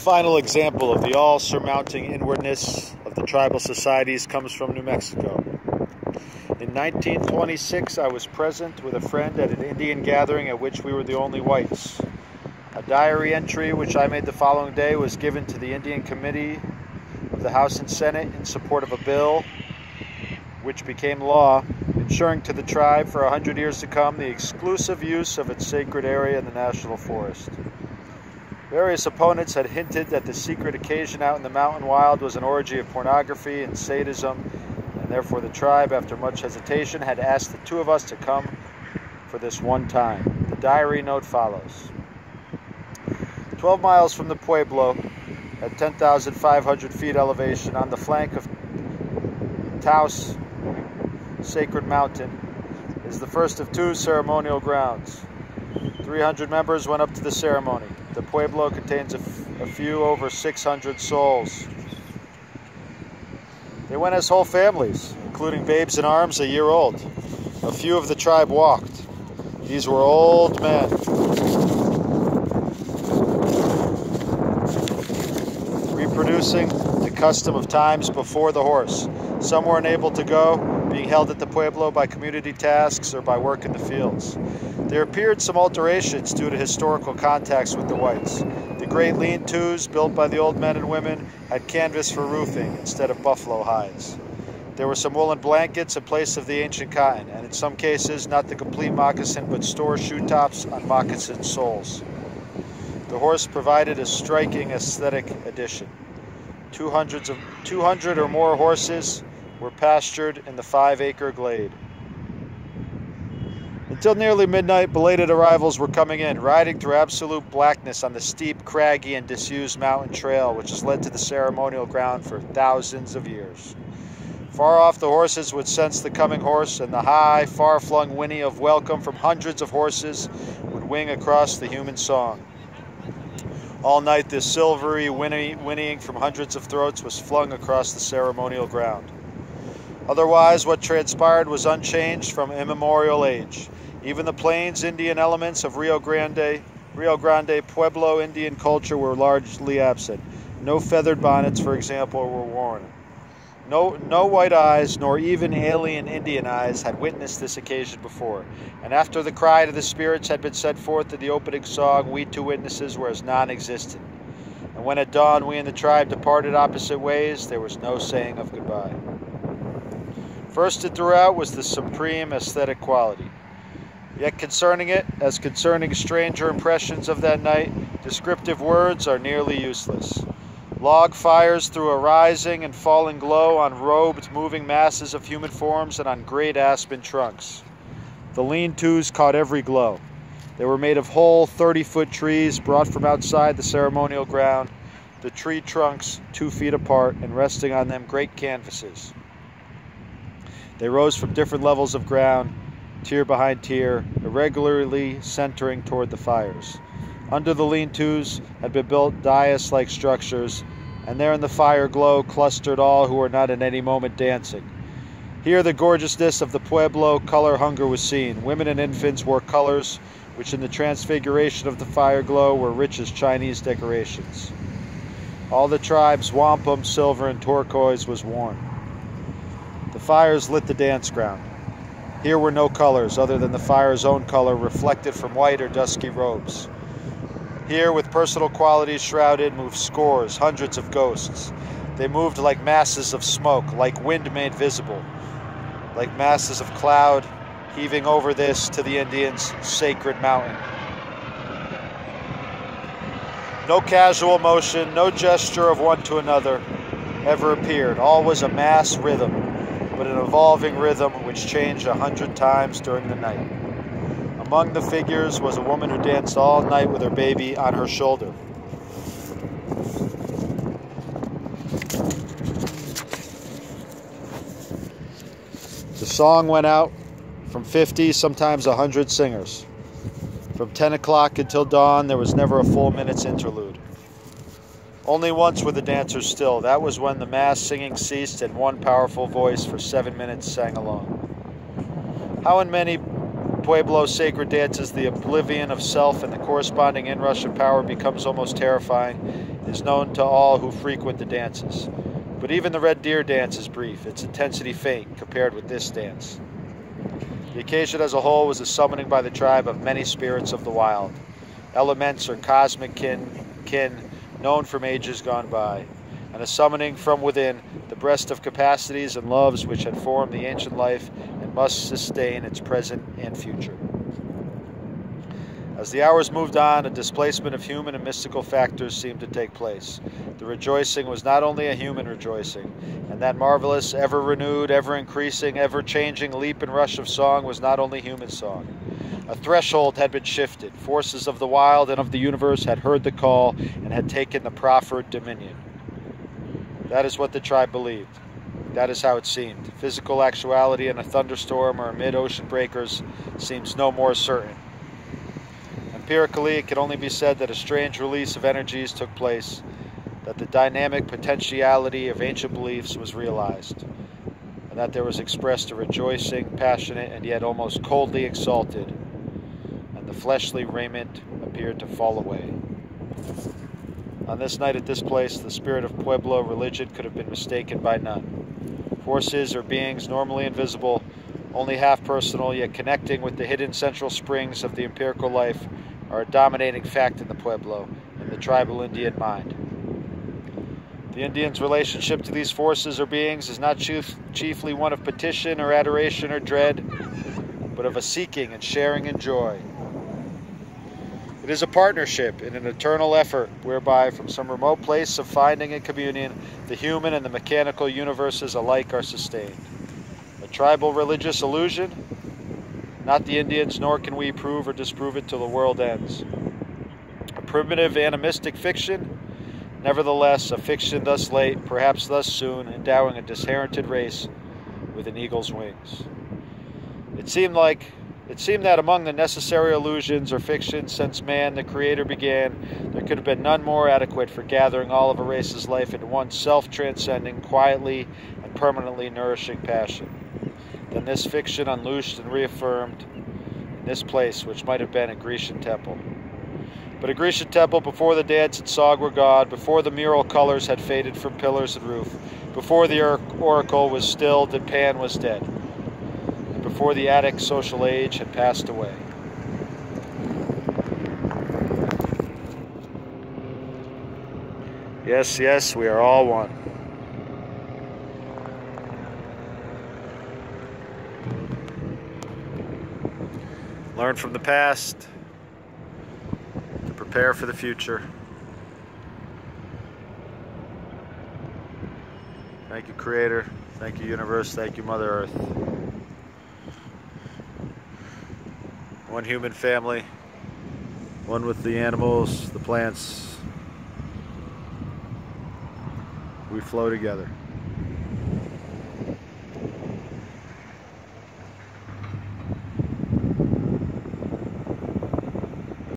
final example of the all-surmounting inwardness of the tribal societies comes from New Mexico. In 1926, I was present with a friend at an Indian gathering at which we were the only whites. A diary entry which I made the following day was given to the Indian Committee of the House and Senate in support of a bill which became law, ensuring to the tribe for 100 years to come the exclusive use of its sacred area in the national forest. Various opponents had hinted that the secret occasion out in the mountain wild was an orgy of pornography and sadism, and therefore the tribe, after much hesitation, had asked the two of us to come for this one time. The diary note follows. 12 miles from the Pueblo, at 10,500 feet elevation, on the flank of Taos Sacred Mountain, is the first of two ceremonial grounds. 300 members went up to the ceremony. The Pueblo contains a few over 600 souls. They went as whole families, including babes in arms a year old. A few of the tribe walked. These were old men. Reproducing the custom of times before the horse. Some were unable to go, being held at the Pueblo by community tasks or by work in the fields. There appeared some alterations due to historical contacts with the whites. The great lean-tos built by the old men and women had canvas for roofing instead of buffalo hides. There were some woolen blankets in place of the ancient cotton, and in some cases not the complete moccasin but store shoe tops on moccasin soles. The horse provided a striking aesthetic addition. 200 or more horses were pastured in the 5-acre glade. Until nearly midnight, belated arrivals were coming in, riding through absolute blackness on the steep, craggy, and disused mountain trail which has led to the ceremonial ground for thousands of years. Far off, the horses would sense the coming horse, and the high, far-flung whinny of welcome from hundreds of horses would wing across the human song. All night, this silvery whinnying from hundreds of throats was flung across the ceremonial ground. Otherwise, what transpired was unchanged from immemorial age. Even the Plains Indian elements of Rio Grande Pueblo Indian culture were largely absent. No feathered bonnets, for example, were worn. No white eyes, nor even alien Indian eyes, had witnessed this occasion before. And after the cry to the spirits had been set forth in the opening song, we two witnesses were as non-existent. And when at dawn we and the tribe departed opposite ways, there was no saying of goodbye. First and throughout was the supreme aesthetic quality. Yet concerning it, as concerning stranger impressions of that night, descriptive words are nearly useless. Log fires threw a rising and falling glow on robed, moving masses of human forms and on great aspen trunks. The lean-tos caught every glow. They were made of whole 30-foot trees brought from outside the ceremonial ground, the tree trunks 2 feet apart, and resting on them great canvases. They rose from different levels of ground, tier behind tier, irregularly centering toward the fires. Under the lean-tos had been built dais-like structures, and there in the fire glow clustered all who were not at any moment dancing. Here the gorgeousness of the Pueblo color hunger was seen. Women and infants wore colors which in the transfiguration of the fire glow were rich as Chinese decorations. All the tribe's wampum, silver, and turquoise was worn. The fires lit the dance ground. Here were no colors other than the fire's own color reflected from white or dusky robes. Here, with personal qualities shrouded, moved scores, hundreds of ghosts. They moved like masses of smoke, like wind made visible, like masses of cloud heaving over this, to the Indians, sacred mountain. No casual motion, no gesture of one to another ever appeared. All was a mass rhythm, but an evolving rhythm which changed 100 times during the night. Among the figures was a woman who danced all night with her baby on her shoulder. The song went out from 50, sometimes 100 singers. From 10 o'clock until dawn, there was never a full minute's interlude. Only once were the dancers still. That was when the mass singing ceased and one powerful voice for 7 minutes sang along. How in many Pueblo sacred dances the oblivion of self and the corresponding inrush of power becomes almost terrifying, is known to all who frequent the dances. But even the red deer dance is brief, its intensity faint compared with this dance. The occasion as a whole was a summoning by the tribe of many spirits of the wild, elements or cosmic kin known from ages gone by, and a summoning from within the breast of capacities and loves which had formed the ancient life and must sustain its present and future. As the hours moved on, a displacement of human and mystical factors seemed to take place. The rejoicing was not only a human rejoicing, and that marvelous, ever-renewed, ever-increasing, ever-changing leap and rush of song was not only human song. A threshold had been shifted. Forces of the wild and of the universe had heard the call and had taken the proffered dominion. That is what the tribe believed. That is how it seemed. Physical actuality in a thunderstorm or amid ocean breakers seems no more certain. Empirically, it can only be said that a strange release of energies took place, that the dynamic potentiality of ancient beliefs was realized, and that there was expressed a rejoicing, passionate, and yet almost coldly exalted, and the fleshly raiment appeared to fall away. On this night at this place, the spirit of Pueblo religion could have been mistaken by none. Forces or beings normally invisible, only half personal, yet connecting with the hidden central springs of the empirical life, are a dominating fact in the Pueblo, in the tribal Indian mind. The Indian's relationship to these forces or beings is not chiefly one of petition or adoration or dread, but of a seeking and sharing in joy. It is a partnership in an eternal effort whereby from some remote place of finding and communion, the human and the mechanical universes alike are sustained. A tribal religious illusion? Not the Indians, nor can we prove or disprove it till the world ends. A primitive animistic fiction? Nevertheless, a fiction thus late, perhaps thus soon, endowing a disherented race with an eagle's wings. It seemed that among the necessary illusions or fictions since man, the Creator, began, there could have been none more adequate for gathering all of a race's life into one self-transcending, quietly and permanently nourishing passion than this fiction unloosed and reaffirmed in this place, which might have been a Grecian temple. But a Grecian temple before the dance and song were gone, before the mural colors had faded from pillars and roof, before the oracle was stilled and Pan was dead, and before the Attic social age had passed away. Yes, yes, we are all one. Learn from the past to prepare for the future. Thank you, Creator. Thank you, Universe. Thank you, Mother Earth. One human family, one with the animals, the plants. We flow together.